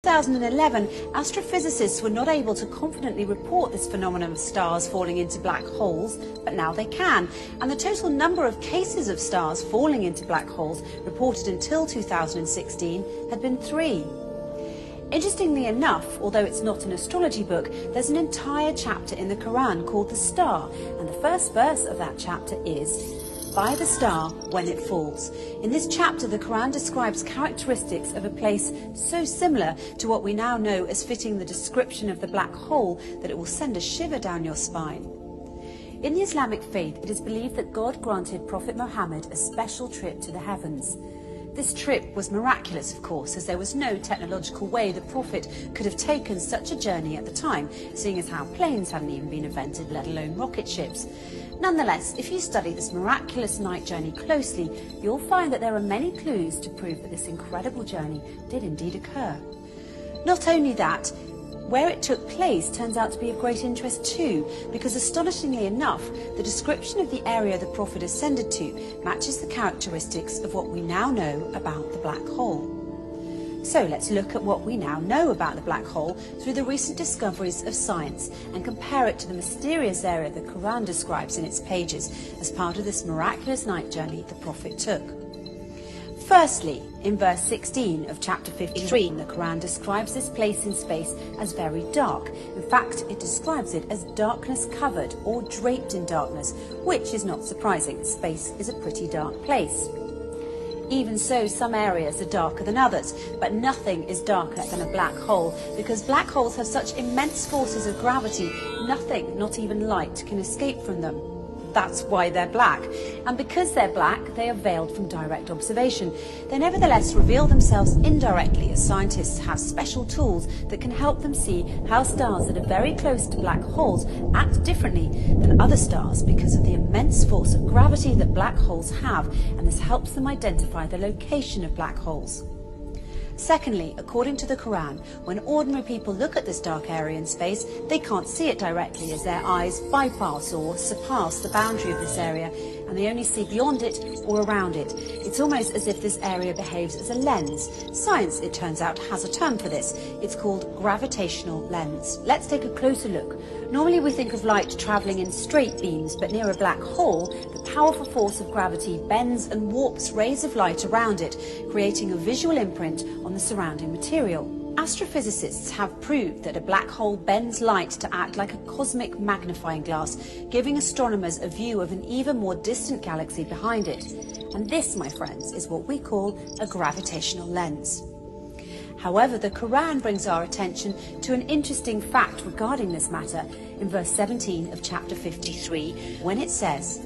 2011, astrophysicists were not able to confidently report this phenomenon of stars falling into black holes, but now they can. And the total number of cases of stars falling into black holes reported until 2016 had been 3. Interestingly enough, although it's not an astrology book, there's an entire chapter in the Quran called The Star, and the first verse of that chapter is, "By the star when it falls." In this chapter, the Quran describes characteristics of a place so similar to what we now know as fitting the description of the black hole that it will send a shiver down your spine. In the Islamic faith, it is believed that God granted Prophet Muhammad a special trip to the heavens. This trip was miraculous, of course, as there was no technological way the Prophet could have taken such a journey at the time, seeing as how planes hadn't even been invented, let alone rocket ships. Nonetheless, if you study this miraculous night journey closely, you'll find that there are many clues to prove that this incredible journey did indeed occur. Not only that, where it took place turns out to be of great interest too, because astonishingly enough, the description of the area the Prophet ascended to matches the characteristics of what we now know about the black hole. So let's look at what we now know about the black hole through the recent discoveries of science and compare it to the mysterious area the Quran describes in its pages as part of this miraculous night journey the Prophet took. Firstly, in verse 16 of chapter 53, the Quran describes this place in space as very dark. In fact, it describes it as darkness covered or draped in darkness, which is not surprising. Space is a pretty dark place. Even so, some areas are darker than others, but nothing is darker than a black hole, because black holes have such immense forces of gravity, nothing, not even light, can escape from them. That's why they're black. And because they're black, they are veiled from direct observation. They nevertheless reveal themselves indirectly, as scientists have special tools that can help them see how stars that are very close to black holes act differently than other stars because of the immense force of gravity that black holes have, and this helps them identify the location of black holes. Secondly, according to the Quran, when ordinary people look at this dark area in space, they can't see it directly as their eyes bypass or surpass the boundary of this area, and they only see beyond it or around it. It's almost as if this area behaves as a lens. Science, it turns out, has a term for this. It's called gravitational lens. Let's take a closer look. Normally we think of light travelling in straight beams, but near a black hole, the powerful force of gravity bends and warps rays of light around it, creating a visual imprint on the surrounding material. Astrophysicists have proved that a black hole bends light to act like a cosmic magnifying glass, giving astronomers a view of an even more distant galaxy behind it. And this, my friends, is what we call a gravitational lens. However, the Quran brings our attention to an interesting fact regarding this matter in verse 17 of chapter 53, when it says,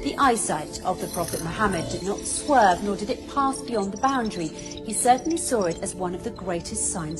"The eyesight of the Prophet Muhammad did not swerve, nor did it pass beyond the boundary. He certainly saw it as one of the greatest signs of